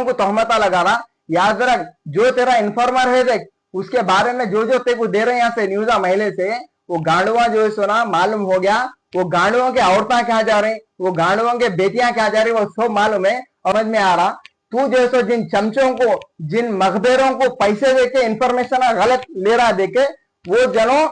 लोगों को तोहमता लगा रहा। याद रख, जो तेरा इन्फॉर्मर है देख, उसके बारे में जो जो तेरे को दे रहे हैं यहाँ से न्यूज़ा महिले से, वो गांडुआ जो है सुना मालूम हो गया। वो गांडुओं के औरतें क्या जा रही, वो गांडुओं के बेटियां क्या जा रही, वो सब मालूम है, समझ में आ रहा। तू जो है सो जिन चमचों को, जिन मखबेरों को पैसे देके इंफॉर्मेशन गलत ले रहा देके, वो जनों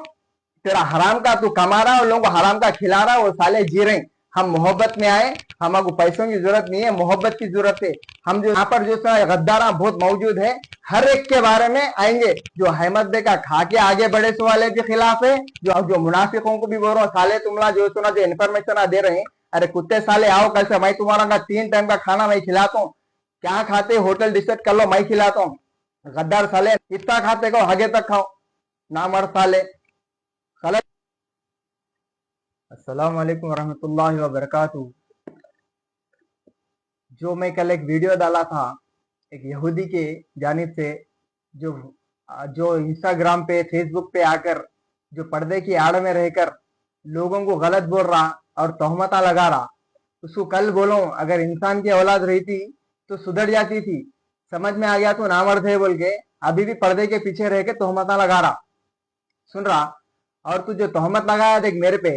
तेरा हराम का तू कमा रहा, और लोगों को हराम का खिला रहा, वो साले जी रहे। हम मोहब्बत में आए, हमको पैसों की जरूरत नहीं है, मोहब्बत की जरूरत है। हम जो यहाँ पर जो गद्दारा बहुत मौजूद है, हर एक के बारे में आएंगे। जो अहमद का खा के आगे बढ़े सो वाले के खिलाफ है, जो मुनाफिकों को भी बोल रहा हूँ, साले तुमला जो सुना जो इन्फॉर्मेशन दे रहे हैं, अरे कुत्ते साले आओ कल से मैं तुम्हारा 3 टाइम का खाना मैं खिलाता हूँ। क्या खाते होटल डिसाइड कर लो, मैं खिलाता हूँ। गद्दार साले इतना खाते को आगे तक खाओ, ना मर साले। अस्सलाम वालेकुम रहमतुल्लाहि व बरकातहू। जो मैं कल एक वीडियो डाला था एक यहूदी के जानिब से, जो जो इंस्टाग्राम पे फेसबुक पे आकर जो पर्दे की आड़ में रहकर लोगों को गलत बोल रहा और तोहमता लगा रहा, उसको कल बोलो अगर इंसान की औलाद रहती तो सुधर जाती थी, समझ में आ गया तो नामर्द है बोल के अभी भी पर्दे के पीछे रह के तोहमता लगा रहा। सुन रहा, और तू जो तोहमत लगाया देख मेरे पे,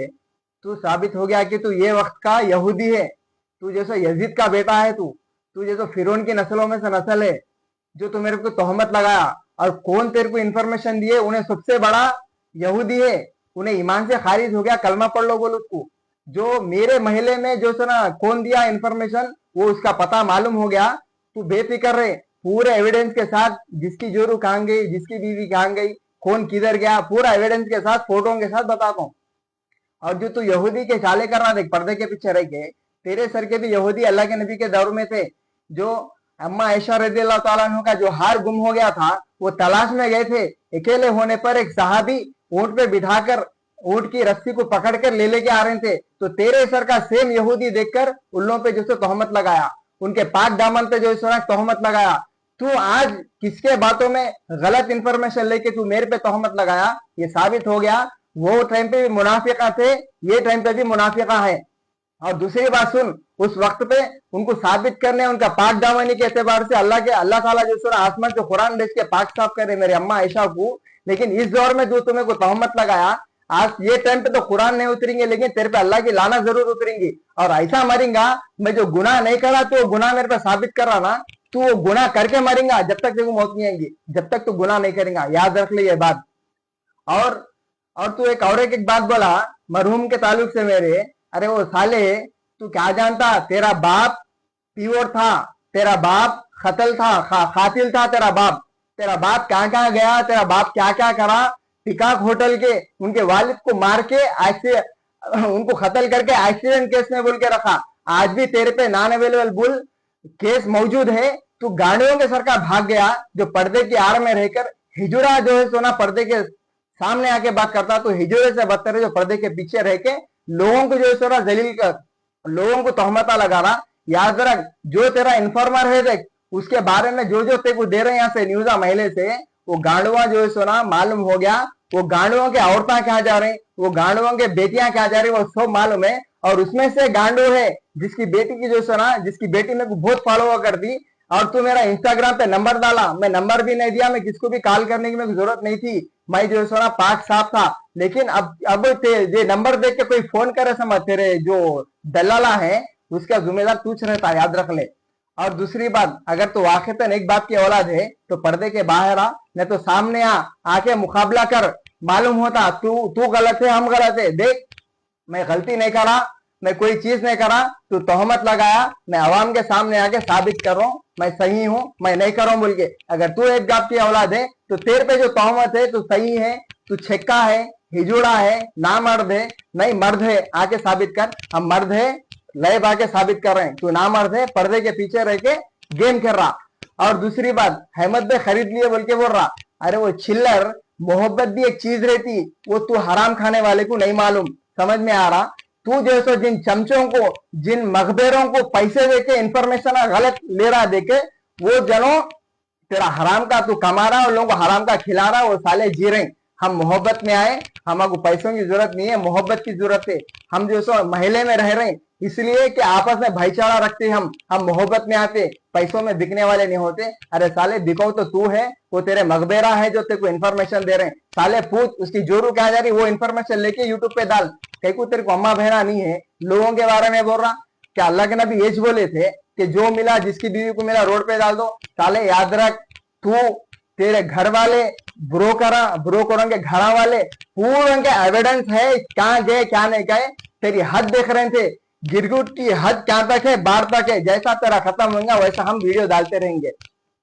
तू साबित हो गया कि तू ये वक्त का यहूदी है। तू जैसा यजीद का बेटा है, तू जैसा फिरौन की नस्लों में से नस्ल है, जो तू मेरे को तोहमत लगाया। और कौन तेरे को इन्फॉर्मेशन दिए, उन्हें सबसे बड़ा यहूदी है, उन्हें ईमान से खारिज हो गया, कलमा पढ़ लो बोल उसको। जो मेरे महले में जो ना कौन दिया इन्फॉर्मेशन, वो उसका पता मालूम हो गया। तू बेफिक्र रहे, पूरे एविडेंस के साथ, जिसकी जोरू कहाँ गई, जिसकी बीवी कहाँ गई, कौन किधर गया, पूरा एविडेंस के साथ, फोटो के साथ बताता हूँ। और जो तू यहूदी के चाले कर रहा देख पर्दे के पीछे रह के, तेरे सर के भी यहूदी अल्लाह के नबी के दौर में थे। जो अम्मा आयशा रज़ियल्लाहु ताला अन्हा का जो हार गुम हो गया था, वो तलाश में गए थे। अकेले होने पर एक सहाबी ऊंट पे बिठाकर ऊंट की रस्सी को पकड़ कर ले लेके आ रहे थे, तो तेरे सर का सेम यहूदी देखकर उन लोगों पे जो तोहमत लगाया, उनके पाक दामन पे जो तोहमत लगाया। तू आज किसके बातों में गलत इंफॉर्मेशन लेके तू मेरे पे तोहमत लगाया, ये साबित हो गया वो टाइम पे भी मुनाफिका थे, ये टाइम पे भी मुनाफिका है। और दूसरी बात सुन, उस वक्त पे उनको साबित करने, उनका पाक दामनी के एतबार से अल्लाह ताला जो सूरह आसमान से कुरान भेज के पाक साफ करे मेरी अम्मा आयशा को। लेकिन इस दौर में जो तुम्हें को तोहमत लगाया, आज ये टाइम पे तो कुरान नहीं उतरेंगे, लेकिन तेरे पे अल्लाह की लाना जरूर उतरेंगी। और ऐसा मरेगा, मैं जो गुनाह नहीं करा तो गुनाह मेरे पे साबित कर रहा ना, तू वो गुनाह करके मरेगा जब तक तेरे को मौत नहीं आएगी, जब तक तू गुनाह नहीं करेगा, याद रख ले ये बात। और तू एक और एक बात बोला मरहूम के ताल्लुक से मेरे, अरे वो साले तू क्या जानता, तेरा बाप पीओर था, तेरा बाप खतल था, खातिल था तेरा बाप कहाँ कहाँ गया, तेरा बाप क्या क्या करा। पिकाक होटल के उनके वालिद को मार के उनको कत्ल करके एक्सीडेंट केस में बोल के रखा। आज भी तेरे पे नॉन अवेलेबल बुल केस मौजूद है। तू गाड़ियों के सरकार भाग गया, जो पर्दे की आड़ में रहकर हिजुरा जो है सोना पर्दे के सामने आके बात करता, तो हिजुरे से बदतर है जो पर्दे के पीछे रह के लोगों को जो है सोना जलील कर, लोगों को तोहमता लगा रहा। याद रख, जो तेरा इन्फॉर्मर है देख, उसके बारे में जो जो तेरे को दे रहे हैं यहाँ से न्यूज़ा महिले से, वो गांडुआ जो है सोना मालूम हो गया। वो गांडुओं के औरतें क्या जा रही, वो गांडुओं के बेटियां क्या जा रही, वो सब मालूम है। और उसमें से गांडू है जिसकी बेटी की जो सुना, जिसकी बेटी मेरे को बहुत फॉलो कर दी। और तू मेरा इंस्टाग्राम पे नंबर डाला, मैं नंबर भी नहीं दिया, मैं किसको भी कॉल करने की मेरे को जरूरत नहीं थी, मैं जो सुना पाक साफ था। लेकिन अब ये नंबर देख के कोई फोन करे समझ, तेरे जो दलाला है उसका जिम्मेदार तू रहता, याद रख ले। और दूसरी बात, अगर तो वाकईतन एक बाप की औलाद है तो पर्दे के बाहर आ, नहीं तो सामने आके मुकाबला कर, मालूम होता तू गलत है, हम गलत है। देख, मैं गलती नहीं करा, मैं कोई चीज नहीं करा, तू तोहमत लगाया, मैं अवाम के सामने आके साबित कर रहा हूँ मैं सही हूँ, मैं नहीं कर रहा हूँ बोल के। अगर तू एक बाप की औलाद है तो तेरे पे जो तोहमत है, तू सही है, तू छक्का है, हिजुड़ा है, ना मर्द है, नहीं मर्द है, आके साबित कर। हम मर्द है, लाइव आके साबित कर रहे हैं, तू ना मर्द है, पर्दे के पीछे रह के गेम खेल रहा। और दूसरी बात, अहमद भाई खरीद लिए बोल के बोल रहा, अरे वो चिल्लर मोहब्बत भी एक चीज रहती, वो तू हराम खाने वाले को नहीं मालूम, समझ में आ रहा। तू जैसे जिन चमचों को, जिन मखबेरों को पैसे देके इंफॉर्मेशन गलत ले रहा देके, वो जनों तेरा हराम का तू कमा रहा और लोगों को हराम का खिला रहा, वो साले जी रहे। हम मोहब्बत में आए, हमको पैसों की जरूरत नहीं है, मोहब्बत की जरूरत है। हम जो सो महले में रह रहे हैं, इसलिए कि आपस में भाईचारा रखते हम मोहब्बत में आते, पैसों में बिकने वाले नहीं होते। अरे साले बिको तो तू है, वो तेरे मगबेरा है जो तेरे को इन्फॉर्मेशन दे रहे हैं। साले पूछ उसकी जोरू क्या जा रही, वो इन्फॉर्मेशन लेके यूट्यूब पे डाल। कहीं को तेरे को अम्मा बहना नहीं है, लोगों के बारे में बोल रहा। क्या अल्लाह के नबी ये बोले थे कि जो मिला जिसकी बीवी को मिला रोड पे डाल दो। साले याद रख, तू तेरे घर वाले ब्रोकरों के घर वाले पूरे के एविडेंस है, कहाँ गए क्या नहीं गए। तेरी हद देख रहे थे, गिरगुट की हद क्या तक है, बाढ़ तक है। जैसा तेरा खत्म होगा वैसा हम वीडियो डालते रहेंगे,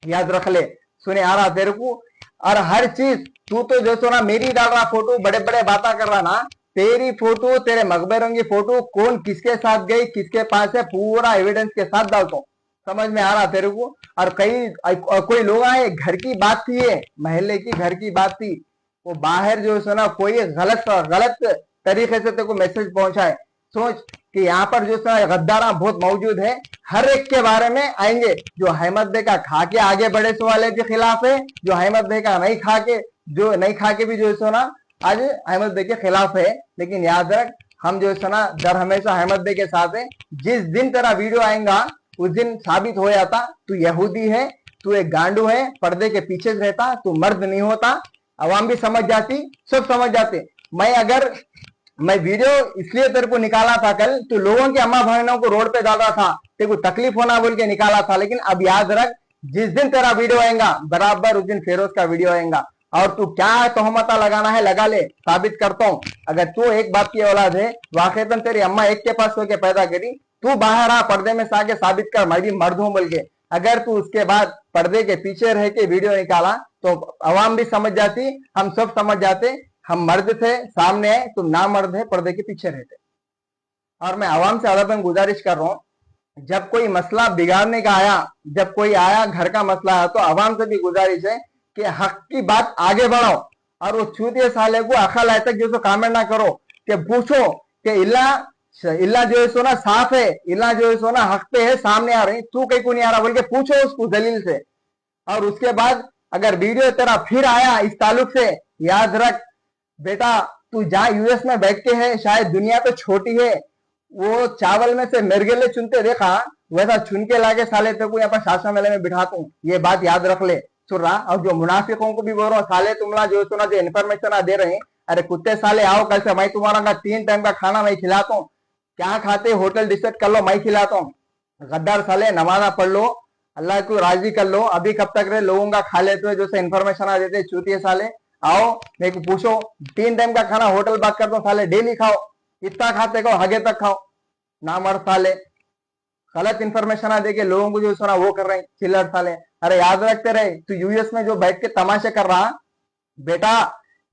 याद रख ले। सुने आ रहा तेरे को। और हर चीज तू तो जो सो ना मेरी डाल रहा फोटो, बड़े बड़े बातें कर रहा ना, तेरी फोटो तेरे मकबरों की फोटो कौन किसके साथ गई किसके पास है पूरा एविडेंस के साथ डालता हूँ। समझ में आ रहा तेरे को। और कोई लोग आए, घर की बात थी, ये महल्ले की घर की बात थी, वो बाहर जो है ना कोई गलत तरीके से तेरे को मैसेज पहुंचाए। सोच कि यहाँ पर जो है गद्दारा बहुत मौजूद है, हर एक के बारे में आएंगे। जो अहमद बे का खा के आगे बढ़े से वाले के खिलाफ है, जो अहमद बे का नहीं खा के भी जो है ना आज अहमद बे के खिलाफ है। लेकिन याद रख, हम जो है ना दर हमेशा अहमद बे के साथ है। जिस दिन तेरा वीडियो आएगा उस दिन साबित हो जाता तू यहूदी है, तू एक गांडू है, पर्दे के पीछे रहता, तू मर्द नहीं होता। अवाम भी समझ जाती, सब समझ जाते। मैं वीडियो इसलिए तेरे को निकाला था कल, तू लोगों के अम्मा बहनों को रोड पे डाल रहा था, तेरे को तकलीफ होना बोल के निकाला था। लेकिन अब याद रख, जिस दिन तेरा वीडियो आएगा बराबर उस दिन फिरोज का वीडियो आएगा। और तू क्या तोहमता लगाना है लगा ले, साबित करता हूँ। अगर तू एक बाप की औलाद है, वाकईतन तेरी अम्मा एक के पास होके पैदा करी, तू बाहर आ पर्दे में से आके साबित कर मैं भी मर्द हूं बोल के। अगर तू उसके बाद पर्दे के पीछे रह के वीडियो निकाला तो अवाम भी समझ जाती, हम सब समझ जाते हम मर्द थे सामने है, तुम ना मर्द है पर्दे के पीछे रहते। और मैं अवाम से अदबन गुजारिश कर रहा हूं, जब कोई मसला बिगाड़ने का आया, जब कोई आया घर का मसला आया, तो अवाम से भी गुजारिश है कि हक की बात आगे बढ़ाओ। और वो चूतिए साले को अकल आए तक जो कमेंट ना करो कि पूछो कि इल्ला जो है सोना साफ है, इल्ला जो है सोना हक पे है, सामने आ रही, तू कहीं को नहीं आ रहा बोल के पूछो उसको दलील से। और उसके बाद अगर वीडियो तेरा फिर आया इस ताल्लुक से, याद रख बेटा, तू जहां यूएस में बैठ के है, शायद दुनिया तो छोटी है, वो चावल में से मिर्गेले चुनते देखा वैसा चुन के लाके साले तेरे को यहाँ पर शासन मेले में बिठाता हूँ। ये बात याद रख ले, सुन रहा। और जो मुनाफिकों को भी बोल रहा हूँ, साले तुमला जो सुना जो इन्फॉर्मेशन दे रहे हैं, अरे कुत्ते साले आओ कल से मैं तुम्हारा 3 टाइम का खाना मैं खिलाता हूँ। क्या खाते होटल डिसाइड कर लो, मैं खिलाता हूँ। गद्दार साले नमाजा पढ़ लो, अल्लाह को राजी कर लो। अभी कब तक रहे लोगों का खा लेते हो, जो से इन्फॉर्मेशन आ देते चूतिए साले। आओ मेरे को पूछो, 3 टाइम का खाना होटल बात करता हूँ साले, डेली खाओ, इतना खाते खाओ हगे तक खाओ, ना मर साले। गलत इन्फॉर्मेशन आ दे के लोगों को जो सुना वो कर रहे हैं चिल्लर साले। अरे याद रखते रहे, तू यूएस में जो बैठ के तमाशे कर रहा बेटा,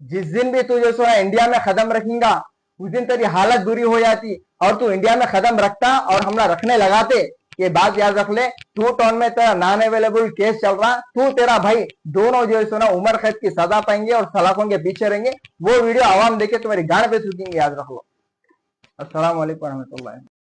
जिस दिन भी तू जो सुना इंडिया में कदम रखेगा उस दिन तेरी हालत बुरी हो जाती। और तू इंडिया में कदम रखता और हमला रखने लगाते, ये बात याद रख ले। टू टाउन में तेरा नॉन अवेलेबल केस चल रहा, तू तेरा भाई दोनों जो है ना उम्र कैद की सजा पाएंगे और सलाखों के पीछे रहेंगे। वो वीडियो आवाम देखे तुम्हारी गाड़ पे थूकेंगे, याद रख लो। अस्सलाम वालेकुम रहमतुल्लाह।